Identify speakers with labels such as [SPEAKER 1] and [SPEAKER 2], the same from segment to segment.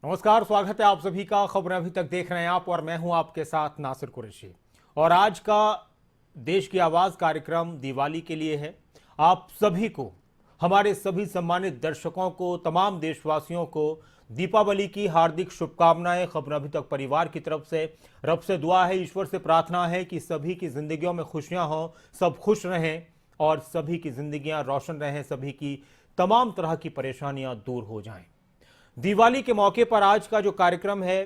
[SPEAKER 1] नमस्कार, स्वागत है आप सभी का। खबरें अभी तक देख रहे हैं आप और मैं हूं आपके साथ नासिर कुरैशी। और आज का देश की आवाज कार्यक्रम दिवाली के लिए है। आप सभी को, हमारे सभी सम्मानित दर्शकों को, तमाम देशवासियों को दीपावली की हार्दिक शुभकामनाएं। खबरें अभी तक परिवार की तरफ से रब से दुआ है, ईश्वर से प्रार्थना है कि सभी की जिंदगियों में खुशियां हों, सब खुश रहें और सभी की जिंदगियां रोशन रहें, सभी की तमाम तरह की परेशानियां दूर हो जाएं। दिवाली के मौके पर आज का जो कार्यक्रम है,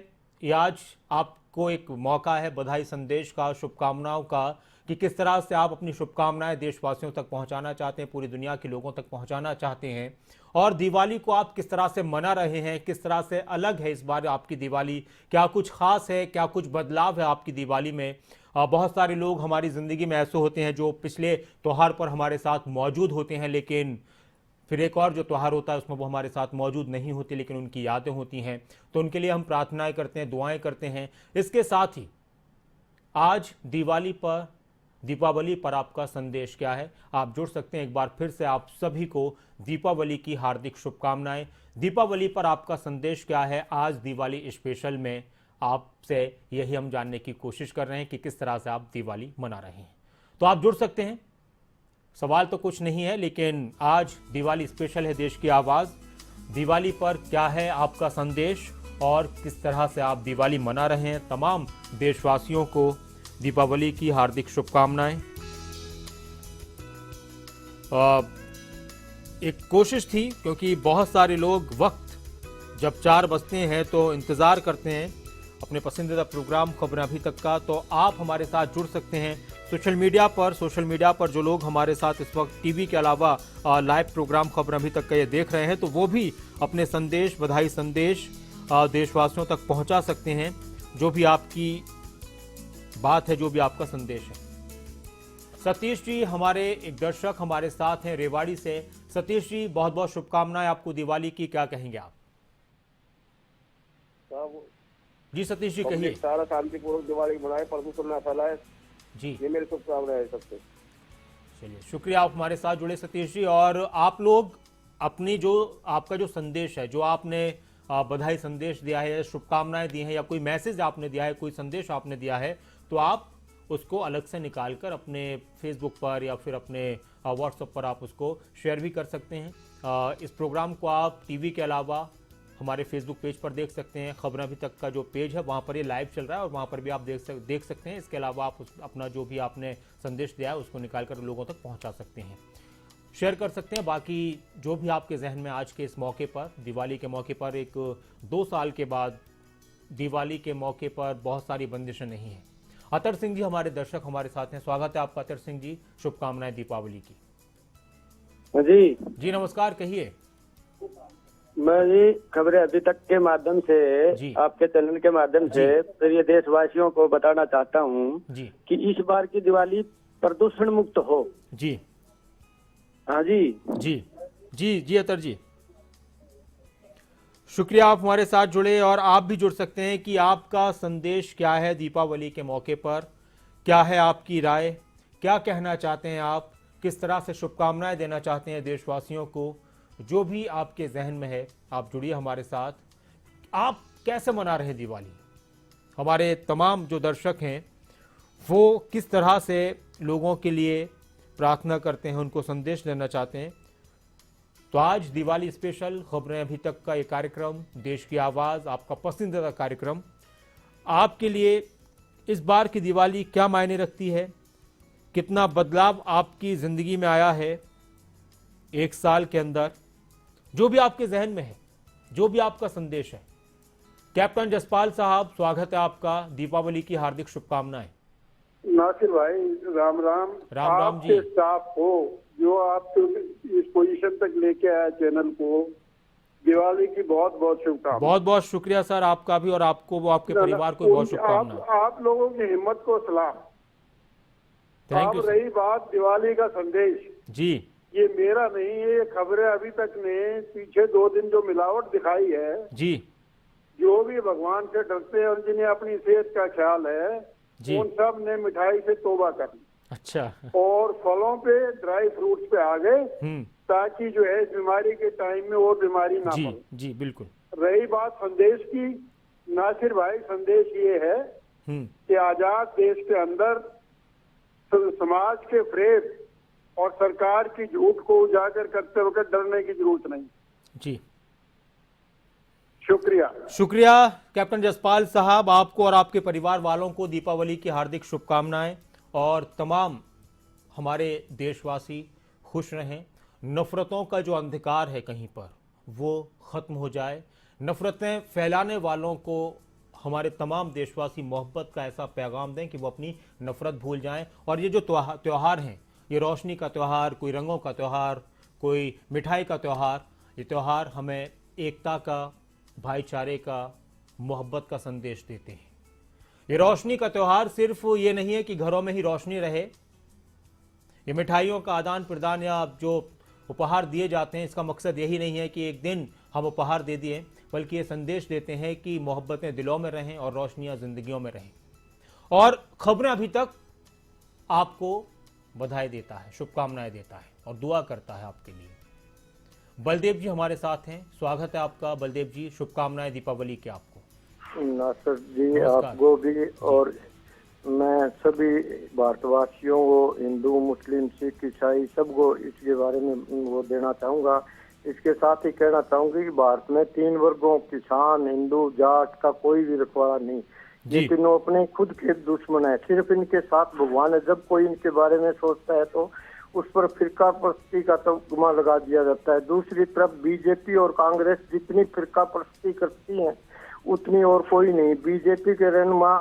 [SPEAKER 1] ये आज आपको एक मौका है बधाई संदेश का, शुभकामनाओं का, कि किस तरह से आप अपनी शुभकामनाएं देशवासियों तक पहुंचाना चाहते हैं, पूरी दुनिया के लोगों तक पहुंचाना चाहते हैं। और दिवाली को आप किस तरह से मना रहे हैं, किस तरह से अलग है इस बार आपकी दिवाली, क्या कुछ खास है, क्या कुछ बदलाव है आपकी दिवाली में। बहुत सारे लोग हमारी ज़िंदगी में ऐसे होते हैं जो पिछले त्यौहार पर हमारे साथ मौजूद होते हैं, लेकिन फिर एक और जो त्यौहार होता है उसमें वो हमारे साथ मौजूद नहीं होती, लेकिन उनकी यादें होती हैं। तो उनके लिए हम प्रार्थनाएं करते हैं, दुआएं करते हैं। इसके साथ ही आज दीपावली पर आपका संदेश क्या है, आप जुड़ सकते हैं। एक बार फिर से आप सभी को दीपावली की हार्दिक शुभकामनाएं। दीपावली पर आपका संदेश क्या है, आज दिवाली स्पेशल में आपसे यही हम जानने की कोशिश कर रहे हैं कि किस तरह से आप दिवाली मना रहे हैं। तो आप जुड़ सकते हैं। सवाल तो कुछ नहीं है, लेकिन आज दिवाली स्पेशल है देश की आवाज़। दिवाली पर क्या है आपका संदेश और किस तरह से आप दिवाली मना रहे हैं। तमाम देशवासियों को दीपावली की हार्दिक शुभकामनाएं। एक कोशिश थी, क्योंकि बहुत सारे लोग वक्त जब 4 बजते हैं तो इंतज़ार करते हैं अपने पसंदीदा प्रोग्राम खबरें अभी तक का। तो आप हमारे साथ जुड़ सकते हैं सोशल मीडिया पर जो लोग हमारे साथ इस वक्त टीवी के अलावा लाइव प्रोग्राम खबरें अभी तक का ये देख रहे हैं, तो वो भी अपने संदेश, बधाई संदेश देशवासियों तक पहुंचा सकते हैं। जो भी आपकी बात है, जो भी आपका संदेश है। सतीश जी हमारे एक दर्शक हमारे साथ हैं रेवाड़ी से। सतीश जी, बहुत बहुत शुभकामनाएं आपको दिवाली की, क्या कहेंगे आप? जी सतीश जी कहिए।
[SPEAKER 2] सारा शांतिपूर्वक दिवाली मनाए, प्रदूषण न फैलाए
[SPEAKER 1] जी,
[SPEAKER 2] ये मेरी शुभकामनाएं है सबसे।
[SPEAKER 1] चलिए, शुक्रिया आप हमारे साथ जुड़े सतीश जी। और आप लोग अपनी जो आपका जो संदेश है, जो आपने बधाई संदेश दिया है, शुभकामनाएं दी हैं, या कोई मैसेज आपने दिया है, कोई संदेश आपने दिया है, तो आप उसको अलग से निकालकर अपने फेसबुक पर या फिर अपने व्हाट्सएप पर आप उसको शेयर भी कर सकते हैं। इस प्रोग्राम को आप टीवी के अलावा हमारे फेसबुक पेज पर देख सकते हैं। खबरें अभी तक का जो पेज है वहाँ पर ये लाइव चल रहा है और वहाँ पर भी आप देख सकते हैं। इसके अलावा आप अपना जो भी आपने संदेश दिया है उसको निकालकर लोगों तक पहुँचा सकते हैं, शेयर कर सकते हैं। बाकी जो भी आपके जहन में आज के इस मौके पर, दिवाली के मौके पर, एक 2 साल के बाद दिवाली के मौके पर बहुत सारी बंदिशें नहीं हैं। अतर सिंह जी हमारे दर्शक हमारे साथ हैं, स्वागत है आपका अतर सिंह जी। शुभकामनाएं दीपावली की।
[SPEAKER 2] जी
[SPEAKER 1] जी नमस्कार, कहिए।
[SPEAKER 2] मैं जी खबरें अभी तक के माध्यम से, आपके चैनल के माध्यम से प्रिय देशवासियों को बताना चाहता हूँ कि इस बार की दिवाली प्रदूषण मुक्त हो।
[SPEAKER 1] जी
[SPEAKER 2] हाँ जी
[SPEAKER 1] जी जी जी अतर जी, शुक्रिया आप हमारे साथ जुड़े। और आप भी जुड़ सकते हैं कि आपका संदेश क्या है दीपावली के मौके पर, क्या है आपकी राय, क्या कहना चाहते हैं आप, किस तरह से शुभकामनाएं देना चाहते हैं देशवासियों को। जो भी आपके जहन में है आप जुड़िए हमारे साथ। आप कैसे मना रहे हैं दिवाली, हमारे तमाम जो दर्शक हैं वो किस तरह से लोगों के लिए प्रार्थना करते हैं, उनको संदेश देना चाहते हैं। तो आज दिवाली स्पेशल खबरें अभी तक का ये कार्यक्रम, देश की आवाज़, आपका पसंदीदा कार्यक्रम, आपके लिए इस बार की दिवाली क्या मायने रखती है, कितना बदलाव आपकी ज़िंदगी में आया है 1 साल के अंदर। जो भी आपके जहन में है, जो भी आपका संदेश है। कैप्टन जसपाल साहब, स्वागत है आपका, दीपावली की हार्दिक शुभकामनाएं।
[SPEAKER 3] नासिर भाई राम राम।
[SPEAKER 1] राम राम जी।
[SPEAKER 3] आपके स्टाफ को, जो आप इस पोजीशन तक लेके आया चैनल को, दिवाली की बहुत बहुत शुभकामनाएं।
[SPEAKER 1] बहुत बहुत शुक्रिया सर आपका भी, और आपको वो आपके परिवार को बहुत शुभकामनाएं।
[SPEAKER 3] आप लोगों की हिम्मत को सलाम।
[SPEAKER 1] Thank you.
[SPEAKER 3] रही बात दिवाली का संदेश,
[SPEAKER 1] जी,
[SPEAKER 3] ये मेरा नहीं है, ये खबरें अभी तक ने पीछे 2 दिन जो मिलावट दिखाई है
[SPEAKER 1] जी,
[SPEAKER 3] जो भी भगवान से डरते हैं और जिन्हें अपनी सेहत का ख्याल है, उन सब ने मिठाई से तौबा कर ली।
[SPEAKER 1] अच्छा।
[SPEAKER 3] और फलों पे, ड्राई फ्रूट्स पे आ गए, ताकि जो है इस बीमारी के टाइम में वो बीमारी ना
[SPEAKER 1] जी
[SPEAKER 3] पड़े।
[SPEAKER 1] जी बिल्कुल।
[SPEAKER 3] रही बात संदेश की, नासिर भाई, संदेश ये है कि आजाद देश के अंदर समाज के फ्रेब और सरकार की झूठ को उजागर करते वक्त डरने की जरूरत नहीं।
[SPEAKER 1] जी
[SPEAKER 3] शुक्रिया।
[SPEAKER 1] शुक्रिया कैप्टन जसपाल साहब, आपको और आपके परिवार वालों को दीपावली की हार्दिक शुभकामनाएं और तमाम हमारे देशवासी खुश रहें। नफरतों का जो अंधकार है कहीं पर वो खत्म हो जाए। नफरतें फैलाने वालों को हमारे तमाम देशवासी मोहब्बत का ऐसा पैगाम दें कि वो अपनी नफरत भूल जाएं। और ये जो त्यौहार हैं, ये रोशनी का त्यौहार, कोई रंगों का त्यौहार, कोई मिठाई का त्यौहार, ये त्यौहार हमें एकता का, भाईचारे का, मोहब्बत का संदेश देते हैं। ये रोशनी का त्यौहार सिर्फ ये नहीं है कि घरों में ही रोशनी रहे, ये मिठाइयों का आदान प्रदान या जो उपहार दिए जाते हैं, इसका मकसद यही नहीं है कि एक दिन हम उपहार दे दिए, बल्कि ये संदेश देते हैं कि मोहब्बतें दिलों में रहें और रोशनियां जिंदगियों में रहें। और खबरें अभी तक आपको बधाई देता है, शुभकामनाएं देता है और दुआ करता है आपके लिए। बलदेव जी हमारे साथ हैं, स्वागत है आपका। बलदेव जी, शुभकामनाएं दीपावली के आपको।
[SPEAKER 4] नासिर जी आपको भी, और मैं सभी भारतवासियों को, हिंदू, मुस्लिम, सिख, ईसाई, सबको इसके बारे में वो देना चाहूँगा। इसके साथ ही कहना चाहूँगी कि भारत में 3 वर्गों, किसान, हिंदू, जाट का कोई भी रखवाला नहीं, ये तीनों अपने खुद के दुश्मन है। सिर्फ इनके साथ भगवान है। जब कोई इनके बारे में सोचता है तो उस पर फिरका परस्ती का तमगा लगा दिया जाता है। दूसरी तरफ बीजेपी और कांग्रेस जितनी फिरका परस्ती करती हैं उतनी और कोई नहीं। बीजेपी के रहनुमा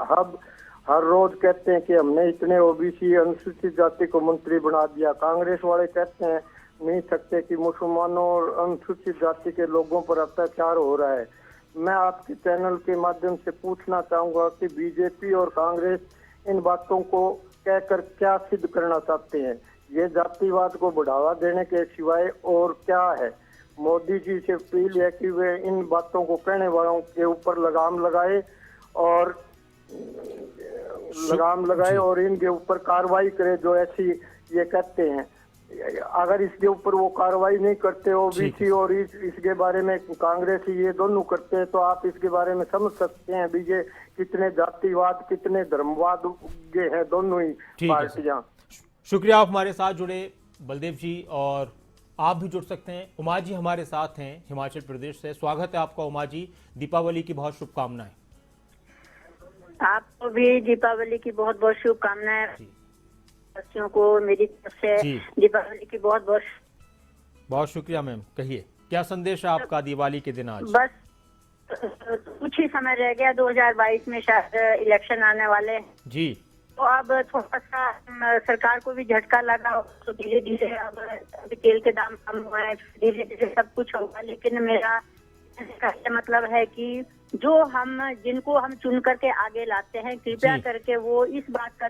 [SPEAKER 4] हर रोज कहते हैं कि हमने इतने ओबीसी, अनुसूचित जाति को मंत्री बना दिया। कांग्रेस वाले कहते हैं नहीं सकते कि मुसलमानों और अनुसूचित जाति के लोगों पर अत्याचार हो रहा है। मैं आपके चैनल के माध्यम से पूछना चाहूंगा कि बीजेपी और कांग्रेस इन बातों को कहकर क्या सिद्ध करना चाहते हैं? ये जातिवाद को बढ़ावा देने के सिवाय और क्या है? मोदी जी से अपील है कि वे इन बातों को कहने वालों के ऊपर लगाम लगाए और इनके ऊपर कार्रवाई करे जो ऐसी ये कहते हैं। अगर इसके ऊपर वो कार्रवाई नहीं करते, ओबीसी और इसके बारे में कांग्रेस ये दोनों करते हैं, तो आप इसके बारे में समझ सकते हैं भी ये कितने जातिवाद, कितने धर्मवाद के हैं दोनों ही पार्टियां।
[SPEAKER 1] शुक्रिया आप हमारे साथ जुड़े बलदेव जी, और आप भी जुड़ सकते हैं। उमा जी हमारे साथ हैं हिमाचल प्रदेश से, स्वागत है आपका उमा जी। दीपावली की बहुत शुभकामनाएं।
[SPEAKER 5] आपको भी दीपावली की बहुत बहुत शुभकामनाएं। बच्चों को मेरी तरफ से दीपावली की बहुत बहुत
[SPEAKER 1] शुक्रिया। मैम कहिए, क्या संदेश है आपका दीवाली के दिन? आज
[SPEAKER 5] बस कुछ ही समय रह गया, 2022 में शायद इलेक्शन आने वाले जी। तो अब थोड़ा सा सरकार को भी झटका लगा, तो धीरे धीरे अब तेल के दाम कम हुए हैं, धीरे धीरे सब कुछ होगा। लेकिन मेरा मतलब है कि जिनको हम चुन करके आगे लाते हैं, कृपया करके वो इस बात का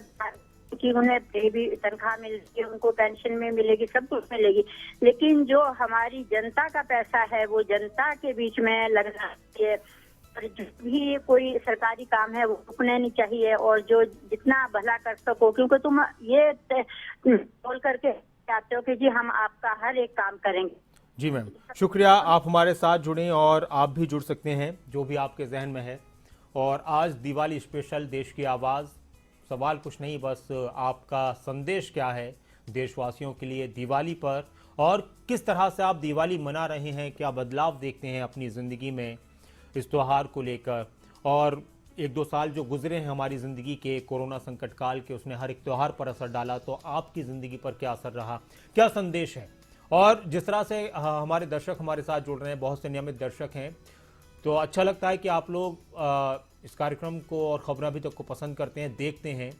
[SPEAKER 5] कि उन्हें भी तनख्वाह मिलेगी, उनको पेंशन में मिलेगी, सब कुछ मिलेगी, लेकिन जो हमारी जनता का पैसा है वो जनता के बीच में लगना चाहिए। और जो भी कोई सरकारी काम है वो रुकने नहीं चाहिए, और जो जितना भला कर सको, क्योंकि तुम ये बोल करके आते हो कि जी हम आपका हर एक काम करेंगे।
[SPEAKER 1] जी मैम, शुक्रिया। आप हमारे साथ जुड़े और आप भी जुड़ सकते हैं जो भी आपके जहन में है। और आज दिवाली स्पेशल देश की आवाज़, सवाल कुछ नहीं, बस आपका संदेश क्या है देशवासियों के लिए दिवाली पर, और किस तरह से आप दिवाली मना रहे हैं, क्या बदलाव देखते हैं अपनी ज़िंदगी में इस त्यौहार को लेकर। और 1-2 साल जो गुजरे हैं हमारी ज़िंदगी के कोरोना संकट काल के, उसने हर एक त्यौहार पर असर डाला, तो आपकी ज़िंदगी पर क्या असर रहा, क्या संदेश है। और जिस तरह से हमारे दर्शक हमारे साथ जुड़ रहे हैं, बहुत से नियमित दर्शक हैं, तो अच्छा लगता है कि आप लोग इस कार्यक्रम को और खबरें अभी तक को पसंद करते हैं, देखते हैं,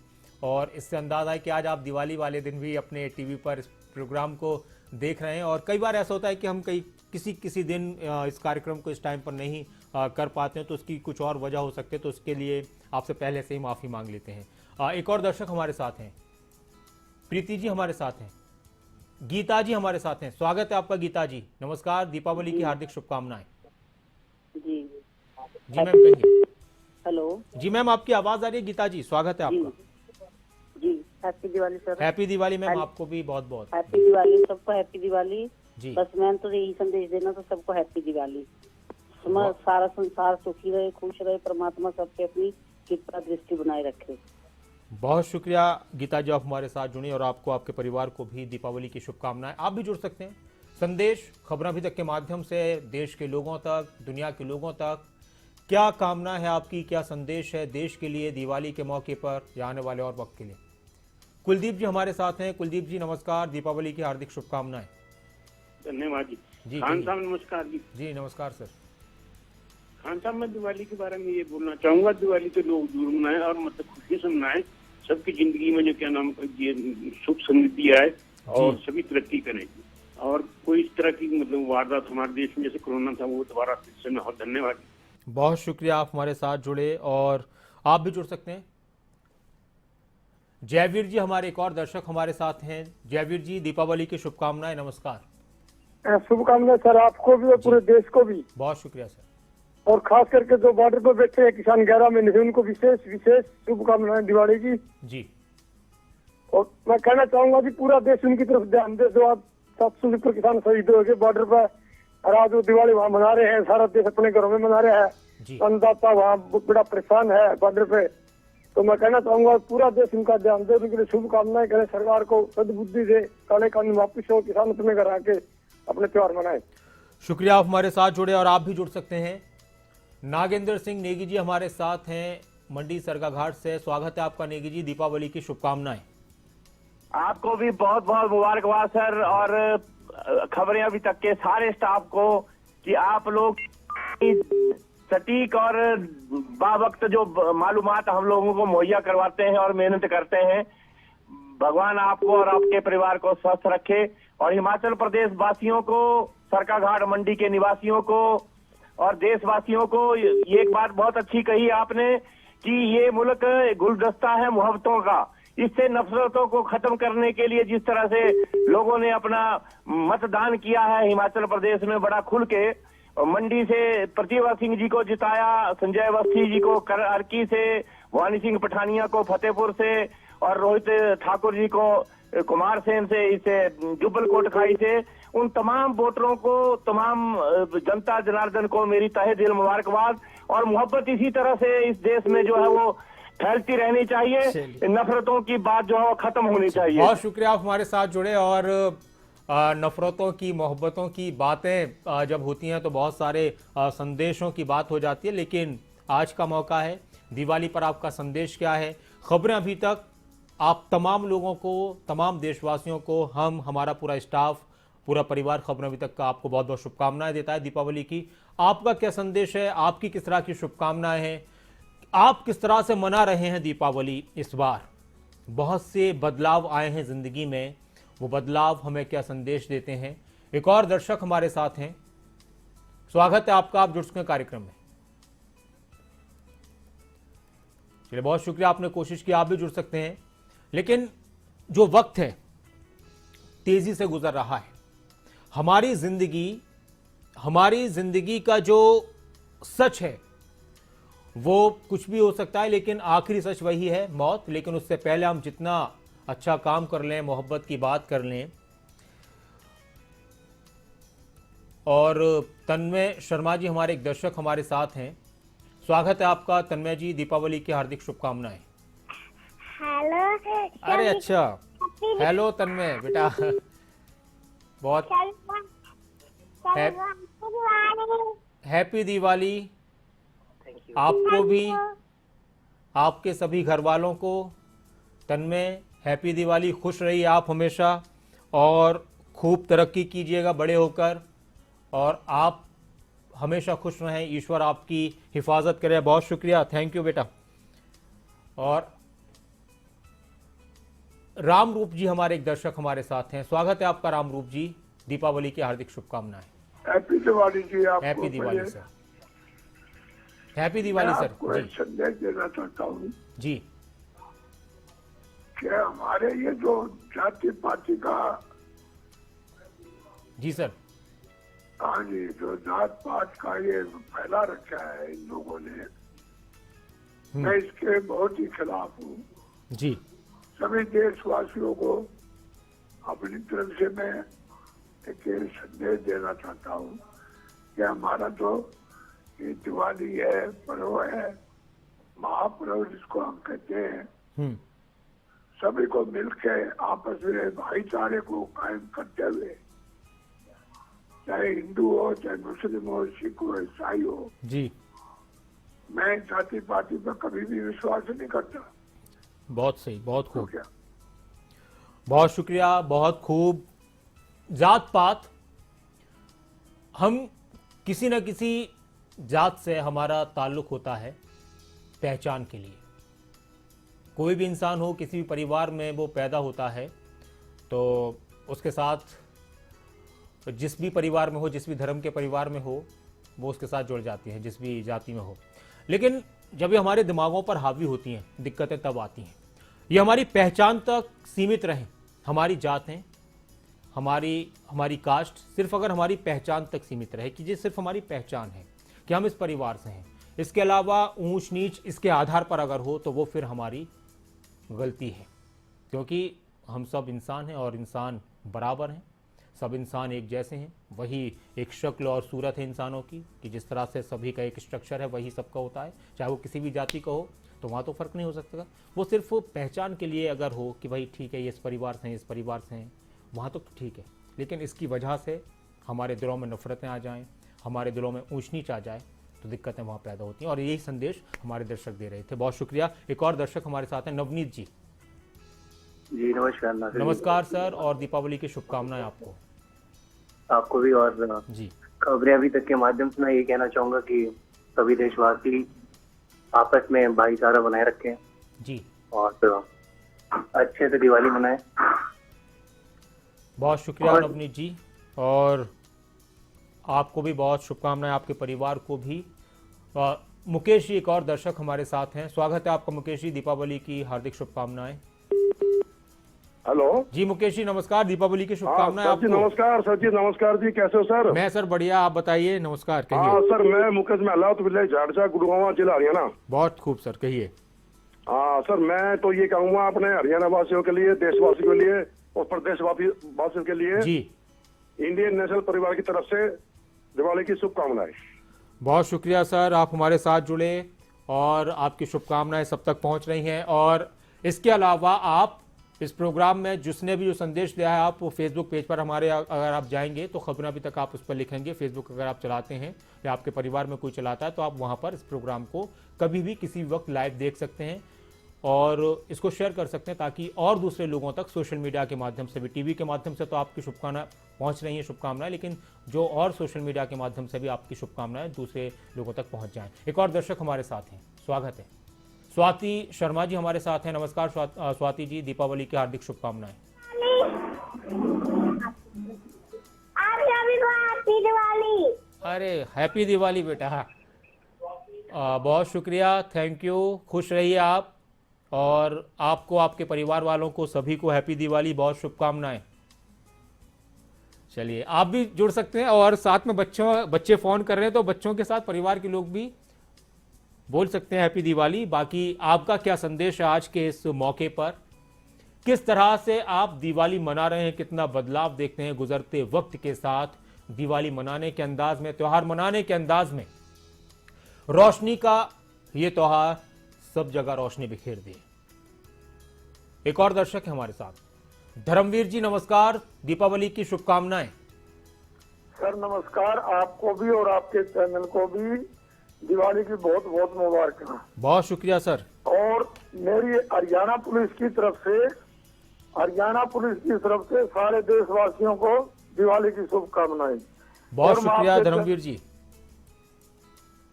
[SPEAKER 1] और इससे अंदाज़ा है कि आज आप दिवाली वाले दिन भी अपने टीवी पर इस प्रोग्राम को देख रहे हैं। और कई बार ऐसा होता है कि हम किसी दिन इस कार्यक्रम को इस टाइम पर नहीं कर पाते हैं, तो उसकी कुछ और वजह हो सकती है, तो उसके लिए आपसे पहले से ही माफ़ी मांग लेते हैं। एक और दर्शक हमारे साथ हैं, प्रीति जी हमारे साथ हैं, गीता जी हमारे साथ हैं, स्वागत है आपका गीता जी। नमस्कार, दीपावली की हार्दिक शुभकामनाएं।
[SPEAKER 6] जी
[SPEAKER 1] मैम कहिए।
[SPEAKER 6] हेलो
[SPEAKER 1] जी मैम, आपकी आवाज आ रही है गीता जी, स्वागत है आपका।
[SPEAKER 6] जी happy Diwali sir.
[SPEAKER 1] Happy Diwali ma'am, आपको भी बहुत बहुत
[SPEAKER 6] हैप्पी दिवाली, सबको हैप्पी दिवाली
[SPEAKER 1] जी।
[SPEAKER 6] बस मैम तो यही संदेश देना, तो सबको हैप्पी दिवाली। सारा संसार सुखी रहे, खुश रहे, परमात्मा सबके अपनी कृपा दृष्टि बनाए रखे।
[SPEAKER 1] बहुत शुक्रिया गीता जी, आप हमारे साथ जुड़ी और आपको आपके परिवार को भी दीपावली की शुभकामनाएं। आप भी जुड़ सकते हैं संदेश खबरें अभी तक के माध्यम से देश के लोगों तक, दुनिया के लोगों तक। क्या कामना है आपकी, क्या संदेश है देश के लिए दिवाली के मौके पर या आने वाले और वक्त के लिए? कुलदीप जी हमारे साथ हैं। कुलदीप जी नमस्कार, दीपावली की हार्दिक शुभकामनाएं।
[SPEAKER 7] धन्यवाद जी।
[SPEAKER 1] जी
[SPEAKER 7] खान साहब नमस्कार जी।
[SPEAKER 1] जी नमस्कार सर।
[SPEAKER 7] खान साहब, मैं दिवाली के बारे में ये बोलना चाहूंगा, दिवाली तो लोग जरूर मनाए और मतलब खुशी से मनाए, सबकी जिंदगी में जो क्या नाम ये सुख समृद्धि आए और सभी तरक्की करें और कोई इस तरह की मतलब वारदात हमारे देश में जैसे कोरोना था वो दोबारा से न हो। धन्यवाद।
[SPEAKER 1] बहुत शुक्रिया, आप हमारे साथ जुड़े और आप भी जुड़ सकते हैं। जयवीर जी हमारे एक और दर्शक हमारे साथ हैं। जयवीर जी दीपावली की शुभकामनाएं। नमस्कार।
[SPEAKER 8] शुभकामनाएं सर, आपको भी और पूरे देश को भी।
[SPEAKER 1] बहुत शुक्रिया सर।
[SPEAKER 8] और खास करके जो बॉर्डर पर बैठे हैं किसान 11 महीने से, उनको विशेष विशेष शुभकामनाएं दिवाली की
[SPEAKER 1] जी।
[SPEAKER 8] और मैं कहना चाहूंगा कि पूरा देश उनकी तरफ ध्यान दे। जो आप 700 किसान शहीद हो गए बॉर्डर पर और आज वो दिवाली वहाँ मना रहे हैं, सारा देश अपने घरों में मना रहा है। अन्नदाता वहाँ बड़ा परेशान है बॉर्डर पे। तो मैं कहना चाहूंगा पूरा देश उनका ध्यान दे, उनके लिए शुभकामनाएं करें, सरकार को सद्बुद्धि दे, काले कानून वापिस हो, किसान अपने घर आके अपने त्योहार मनाए।
[SPEAKER 1] शुक्रिया, आप हमारे साथ जुड़े और आप भी जुड़ सकते हैं। नागेंद्र सिंह नेगी जी हमारे साथ हैं मंडी सरकाघाट से। स्वागत है आपका नेगी जी, दीपावली की शुभकामनाएं।
[SPEAKER 9] आपको भी बहुत बहुत मुबारकबाद सर, और खबरें अभी तक के सारे स्टाफ को कि आप लोग सटीक और बावक्त जो मालूमात हम लोगों को मुहैया करवाते हैं और मेहनत करते हैं। भगवान आपको और आपके परिवार को स्वस्थ रखे और हिमाचल प्रदेश वासियों को, सरकाघाट मंडी के निवासियों को और देशवासियों को ये एक बात बहुत अच्छी कही आपने कि ये मुल्क गुलदस्ता है मोहब्बतों का। इससे नफरतों को खत्म करने के लिए जिस तरह से लोगों ने अपना मतदान किया है हिमाचल प्रदेश में बड़ा खुल के, मंडी से प्रतिभा सिंह जी को जिताया, संजय अवस्थी जी को अर्की से, वानी सिंह पठानिया को फतेहपुर से और रोहित ठाकुर जी को कुमार सेन से, इसे जुब्बल कोटखाई से, उन तमाम वोटरों को, तमाम जनता जनार्दन को मेरी तहे दिल मुबारकबाद। और मोहब्बत इसी तरह से इस देश में जो है वो फैलती रहनी चाहिए, नफरतों की बात जो है वो खत्म होनी चाहिए।
[SPEAKER 1] बहुत शुक्रिया, आप हमारे साथ जुड़े। और नफरतों की, मोहब्बतों की बातें जब होती हैं तो बहुत सारे संदेशों की बात हो जाती है, लेकिन आज का मौका है। दिवाली पर आपका संदेश क्या है? खबरें अभी तक आप तमाम लोगों को, तमाम देशवासियों को, हमारा पूरा स्टाफ, पूरा परिवार खबरें अभी तक का आपको बहुत बहुत शुभकामनाएं देता है दीपावली की। आपका क्या संदेश है? आपकी किस तरह की शुभकामनाएं हैं? आप किस तरह से मना रहे हैं दीपावली इस बार? बहुत से बदलाव आए हैं जिंदगी में, वो बदलाव हमें क्या संदेश देते हैं? एक और दर्शक हमारे साथ हैं। स्वागत है आपका, आप जुड़ सकें कार्यक्रम में। चलिए, बहुत शुक्रिया, आपने कोशिश की, आप भी जुड़ सकते हैं। लेकिन जो वक्त है तेजी से गुजर रहा है। हमारी जिंदगी का जो सच है वो कुछ भी हो सकता है, लेकिन आखिरी सच वही है, मौत। लेकिन उससे पहले हम जितना अच्छा काम कर लें, मोहब्बत की बात कर लें। और तन्मय शर्मा जी हमारे एक दर्शक हमारे साथ हैं। स्वागत है आपका तन्मय जी, दीपावली की हार्दिक शुभकामनाएं।
[SPEAKER 10] हेलो।
[SPEAKER 1] अरे अच्छा, हेलो तन्मय बेटा, बहुत हैप्पी दिवाली आपको भी, आपके सभी घर वालों को। तन्मय हैप्पी दिवाली, खुश रहिए आप हमेशा और खूब तरक्की कीजिएगा बड़े होकर, और आप हमेशा खुश रहें, ईश्वर आपकी हिफाजत करे। बहुत शुक्रिया, थैंक यू बेटा। और रामरूप जी हमारे एक दर्शक हमारे साथ हैं। स्वागत है आपका रामरूप जी, दीपावली की हार्दिक शुभकामनाएं।
[SPEAKER 3] हैप्पी दिवाली जी। आपको
[SPEAKER 1] happy Diwali sir. Happy Diwali sir.
[SPEAKER 3] आपको एक संदेश देना चाहता हूँ
[SPEAKER 1] जी।
[SPEAKER 3] क्या हमारे ये जो जाति पाति का,
[SPEAKER 1] जी सर,
[SPEAKER 3] हाँ जी, जो जात पात का ये फैला रखा है इन लोगों ने, मैं इसके बहुत ही खिलाफ हूँ
[SPEAKER 1] जी।
[SPEAKER 3] सभी देशवासियों को अपनी तरफ से मैं एक संदेश देना चाहता हूँ कि हमारा जो ये दिवाली है, पर्व है, महापर्व जिसको हम कहते हैं, सभी को मिलके आपस में भाईचारे को कायम करते हुए, चाहे हिंदू हो, चाहे मुस्लिम हो, सिख हो, ईसाई हो
[SPEAKER 1] जी,
[SPEAKER 3] मैं जाति पाति पर कभी भी विश्वास नहीं करता।
[SPEAKER 1] बहुत सही, बहुत खूब,
[SPEAKER 3] क्या
[SPEAKER 1] बहुत शुक्रिया, बहुत खूब। जात पात, हम किसी न किसी जात से हमारा ताल्लुक होता है पहचान के लिए। कोई भी इंसान हो, किसी भी परिवार में वो पैदा होता है तो उसके साथ जिस भी परिवार में हो, जिस भी धर्म के परिवार में हो, वो उसके साथ जुड़ जाती हैं, जिस भी जाति में हो। लेकिन जब ये हमारे दिमागों पर हावी होती हैं, दिक्कतें तब आती हैं। ये हमारी पहचान तक सीमित रहें, हमारी जात हैं, हमारी कास्ट सिर्फ अगर हमारी पहचान तक सीमित रहे कि ये सिर्फ हमारी पहचान है कि हम इस परिवार से हैं, इसके अलावा ऊंच नीच इसके आधार पर अगर हो तो वो फिर हमारी गलती है, क्योंकि हम सब इंसान हैं और इंसान बराबर हैं, सब इंसान एक जैसे हैं। वही एक शक्ल और सूरत है इंसानों की कि जिस तरह से सभी का एक स्ट्रक्चर है वही सबका होता है, चाहे वो किसी भी जाति का हो, तो वहाँ तो फ़र्क नहीं हो सकता। वो सिर्फ पहचान के लिए अगर हो कि भाई ठीक है ये इस परिवार से हैं, इस परिवार से हैं, वहाँ तो ठीक है। लेकिन इसकी वजह से हमारे दिलों में नफ़रतें आ जाएं, हमारे दिलों में ऊंच नीच आ जाए तो दिक्कतें वहाँ पैदा होती हैं। और यही संदेश हमारे दर्शक दे रहे थे। बहुत शुक्रिया। एक और दर्शक हमारे साथ हैं, नवनीत जी।
[SPEAKER 10] जी नमस्कार।
[SPEAKER 1] नमस्कार सर, और दीपावली की शुभकामनाएं आपको।
[SPEAKER 10] आपको भी। और
[SPEAKER 1] जी,
[SPEAKER 10] खबरें अभी तक के माध्यम से मैं ये कहना चाहूंगा कि सभी देशवासी आपस में भाईचारा बनाए रखें
[SPEAKER 1] जी,
[SPEAKER 10] और अच्छे से दिवाली मनाएं।
[SPEAKER 1] बहुत शुक्रिया नवनीत जी, और आपको भी बहुत शुभकामनाएं, आपके परिवार को भी। मुकेश जी एक और दर्शक हमारे साथ हैं, स्वागत है आपका मुकेश जी, दीपावली की हार्दिक शुभकामनाएं।
[SPEAKER 3] हेलो
[SPEAKER 1] जी मुकेश जी नमस्कार, दीपावली की शुभकामनाएं आपको।
[SPEAKER 3] नमस्कार सर जी, नमस्कार जी, कैसे हो सर?
[SPEAKER 1] मैं सर बढ़िया, आप बताइए। नमस्कार, कहिए।
[SPEAKER 3] हाँ सर, मैं मुकेश महला तो विलेज झाड़सा, गुड़गांव जिला हरियाणा।
[SPEAKER 1] बहुत खूब सर, कहिए।
[SPEAKER 3] हाँ सर, मैं तो ये कहूँगा अपने हरियाणा वासियों के लिए, देशवासियों के लिए और प्रदेश वासियों के लिए
[SPEAKER 1] जी,
[SPEAKER 3] इंडियन नेशनल परिवार की तरफ से दिवाली की शुभकामनाएं।
[SPEAKER 1] बहुत शुक्रिया सर, आप हमारे साथ जुड़े और आपकी शुभकामनाएं सब तक पहुंच रही हैं। और इसके अलावा आप इस प्रोग्राम में जिसने भी जो संदेश दिया है, आप फेसबुक पेज पर हमारे अगर आप जाएंगे तो खबरें अभी तक आप उस पर लिखेंगे। फेसबुक अगर आप चलाते हैं या आपके परिवार में कोई चलाता है तो आप वहां पर इस प्रोग्राम को कभी भी किसी वक्त लाइव देख सकते हैं और इसको शेयर कर सकते हैं, ताकि और दूसरे लोगों तक सोशल मीडिया के माध्यम से भी, टीवी के माध्यम से तो आपकी शुभकामनाएं पहुंच रही हैं, शुभकामनाएं, लेकिन जो और सोशल मीडिया के माध्यम से भी आपकी शुभकामनाएं दूसरे लोगों तक पहुंच जाएं। एक और दर्शक हमारे साथ हैं, स्वागत है। स्वाति शर्मा जी हमारे साथ हैं। नमस्कार स्वाति जी, दीपावली की हार्दिक शुभकामनाएं। अरे हैप्पी दिवाली बेटा। बहुत शुक्रिया, थैंक यू, खुश रहिए आप, और आपको, आपके परिवार वालों को, सभी को हैप्पी दिवाली, बहुत शुभकामनाएं। चलिए आप भी जुड़ सकते हैं, और साथ में बच्चे फ़ोन कर रहे हैं तो बच्चों के साथ परिवार के लोग भी बोल सकते हैं हैप्पी दिवाली। बाकी आपका क्या संदेश है आज के इस मौके पर, किस तरह से आप दिवाली मना रहे हैं, कितना बदलाव देखते हैं गुजरते वक्त के साथ दिवाली मनाने के अंदाज में, त्यौहार मनाने के अंदाज में। रोशनी का ये त्यौहार सब जगह रोशनी बिखेर दे। एक और दर्शक है हमारे साथ, धर्मवीर जी नमस्कार, दीपावली की शुभकामनाएं।
[SPEAKER 8] सर नमस्कार, आपको भी और आपके चैनल को भी दिवाली की बहुत बहुत मुबारक।
[SPEAKER 1] बहुत शुक्रिया सर।
[SPEAKER 8] और मेरी हरियाणा पुलिस की तरफ से सारे देशवासियों को दिवाली की शुभकामनाएं।
[SPEAKER 1] बहुत शुक्रिया धर्मवीर जी,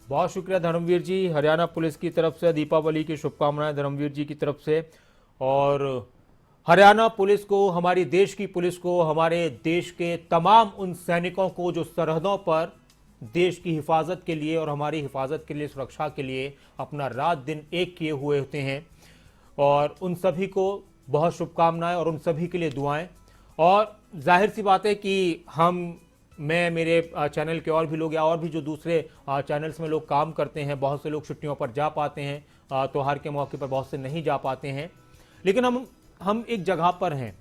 [SPEAKER 1] बहुत शुक्रिया धर्मवीर जी, हरियाणा पुलिस की तरफ से दीपावली की शुभकामनाएं धर्मवीर जी की तरफ से। और हरियाणा पुलिस को, हमारी देश की पुलिस को, हमारे देश के तमाम उन सैनिकों को जो सरहदों पर देश की हिफाजत के लिए और हमारी हिफाजत के लिए, सुरक्षा के लिए अपना रात दिन एक किए हुए होते हैं, और उन सभी को बहुत शुभकामनाएं और उन सभी के लिए दुआएं। और जाहिर सी बात है कि मैं, मेरे चैनल के और भी लोग, या और भी जो दूसरे चैनल्स में लोग काम करते हैं, बहुत से लोग छुट्टियों पर जा पाते हैं, त्योहार के मौके पर बहुत से नहीं जा पाते हैं, लेकिन हम एक जगह पर हैं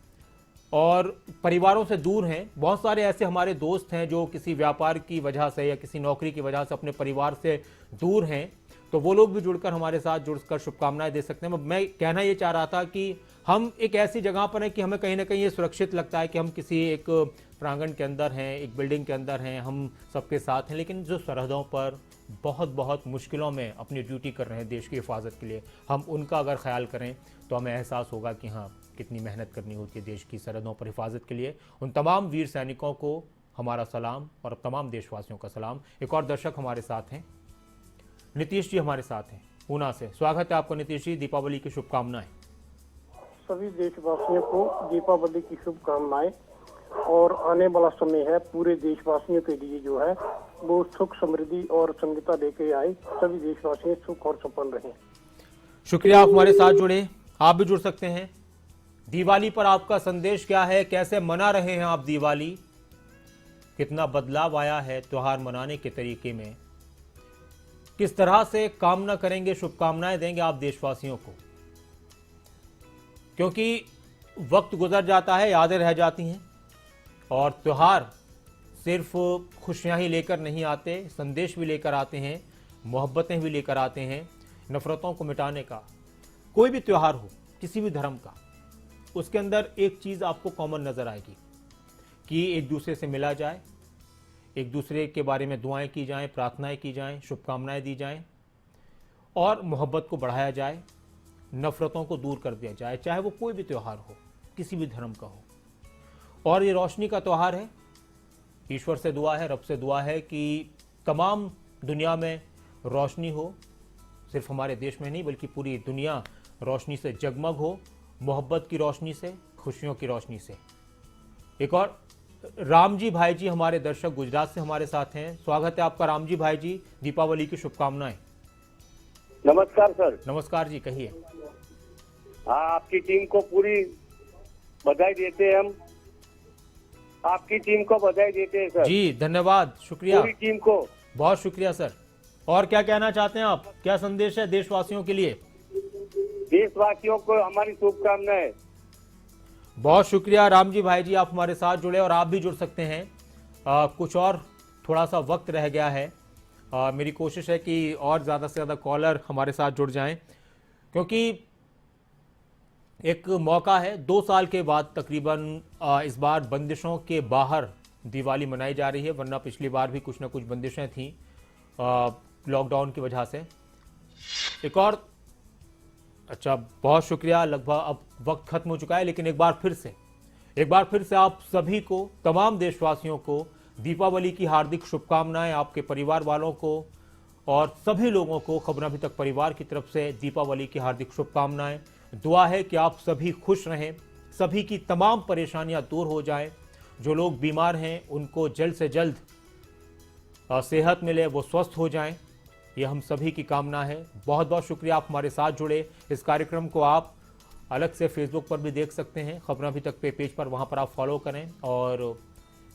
[SPEAKER 1] और परिवारों से दूर हैं। बहुत सारे ऐसे हमारे दोस्त हैं जो किसी व्यापार की वजह से या किसी नौकरी की वजह से अपने परिवार से दूर हैं, तो वो लोग भी जुड़कर हमारे साथ जुड़कर शुभकामनाएं दे सकते हैं। मैं कहना ये चाह रहा था कि हम एक ऐसी जगह पर हैं कि हमें कहीं ना कहीं ये सुरक्षित लगता है कि हम किसी एक प्रांगण के अंदर हैं, एक बिल्डिंग के अंदर हैं, हम सबके साथ हैं, लेकिन जो सरहदों पर बहुत बहुत मुश्किलों में अपनी ड्यूटी कर रहे हैं देश की हिफाजत के लिए, हम उनका अगर ख्याल करें तो हमें एहसास होगा कि हाँ, कितनी मेहनत करनी होती है देश की सरहदों पर हिफाजत के लिए। उन तमाम वीर सैनिकों को हमारा सलाम और तमाम देशवासियों का सलाम। एक और दर्शक हमारे साथ हैं, नीतीश जी हमारे साथ हैं ऊना से। स्वागत है आपको नीतीश जी, दीपावली की शुभकामनाएं।
[SPEAKER 8] सभी देशवासियों को दीपावली की शुभकामनाएं। और आने वाला समय है पूरे देशवासियों के लिए जो है वो सुख समृद्धि और संगीता लेके आए। सभी देशवासी सुख और संपन्न रहें।
[SPEAKER 1] शुक्रिया, आप हमारे साथ जुड़े। आप भी जुड़ सकते हैं। दिवाली पर आपका संदेश क्या है? कैसे मना रहे हैं आप दिवाली? कितना बदलाव आया है त्योहार मनाने के तरीके में? किस तरह से कामना करेंगे, शुभकामनाएं देंगे आप देशवासियों को? क्योंकि वक्त गुजर जाता है, यादें रह जाती हैं, और त्योहार सिर्फ खुशियां ही लेकर नहीं आते, संदेश भी लेकर आते हैं, मोहब्बतें भी लेकर आते हैं, नफरतों को मिटाने का। कोई भी त्योहार हो, किसी भी धर्म का, उसके अंदर एक चीज आपको कॉमन नजर आएगी कि एक दूसरे से मिला जाए, एक दूसरे के बारे में दुआएं की जाएं, प्रार्थनाएं की जाएं, शुभकामनाएं दी जाएं, और मोहब्बत को बढ़ाया जाए, नफरतों को दूर कर दिया जाए, चाहे वो कोई भी त्यौहार हो, किसी भी धर्म का हो। और ये रोशनी का त्यौहार है। ईश्वर से दुआ है, रब से दुआ है कि तमाम दुनिया में रोशनी हो, सिर्फ हमारे देश में नहीं बल्कि पूरी दुनिया रोशनी से जगमग हो, मोहब्बत की रोशनी से, खुशियों की रोशनी से। एक और राम जी भाई जी हमारे दर्शक गुजरात से हमारे साथ हैं। स्वागत है आपका राम जी भाई जी, दीपावली की शुभकामनाएं।
[SPEAKER 11] नमस्कार सर।
[SPEAKER 1] नमस्कार जी, कहिए।
[SPEAKER 11] हाँ, आपकी टीम को पूरी बधाई देते हैं हम। आपकी टीम को बधाई देते हैं सर।
[SPEAKER 1] जी धन्यवाद, शुक्रिया,
[SPEAKER 11] पूरी टीम को
[SPEAKER 1] बहुत शुक्रिया सर। और क्या कहना चाहते हैं आप? क्या संदेश है देशवासियों के लिए?
[SPEAKER 11] देशवासियों को हमारी शुभकामनाएं।
[SPEAKER 1] बहुत शुक्रिया राम जी भाई जी, आप हमारे साथ जुड़े और आप भी जुड़ सकते हैं। कुछ और थोड़ा सा वक्त रह गया है। मेरी कोशिश है कि और ज़्यादा से ज़्यादा कॉलर हमारे साथ जुड़ जाएं, क्योंकि एक मौका है। 2 साल के बाद तकरीबन इस बार बंदिशों के बाहर दिवाली मनाई जा रही है, वरना पिछली बार भी कुछ ना कुछ बंदिशें थीं लॉकडाउन की वजह से। एक और अच्छा, बहुत शुक्रिया। लगभग अब वक्त खत्म हो चुका है, लेकिन एक बार फिर से आप सभी को, तमाम देशवासियों को दीपावली की हार्दिक शुभकामनाएं। आपके परिवार वालों को और सभी लोगों को खबर अभी तक परिवार की तरफ से दीपावली की हार्दिक शुभकामनाएं। दुआ है कि आप सभी खुश रहें, सभी की तमाम परेशानियां दूर हो जाएं। जो लोग बीमार हैं उनको जल्द से जल्द सेहत मिले, वो स्वस्थ हो जाएं, ये हम सभी की कामना है। बहुत बहुत शुक्रिया, आप हमारे साथ जुड़े। इस कार्यक्रम को आप अलग से फेसबुक पर भी देख सकते हैं, खबर अभी तक पे पेज पर, वहाँ पर आप फॉलो करें और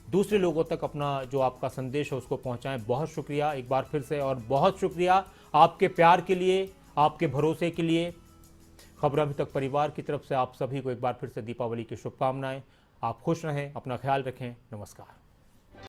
[SPEAKER 1] दूसरे लोगों तक अपना जो आपका संदेश है उसको पहुँचाएं। बहुत शुक्रिया एक बार फिर से, और बहुत शुक्रिया आपके प्यार के लिए, आपके भरोसे के लिए। खबर अभी तक परिवार की तरफ से आप सभी को एक बार फिर से दीपावली की शुभकामनाएं। आप खुश रहें, अपना ख्याल रखें। नमस्कार।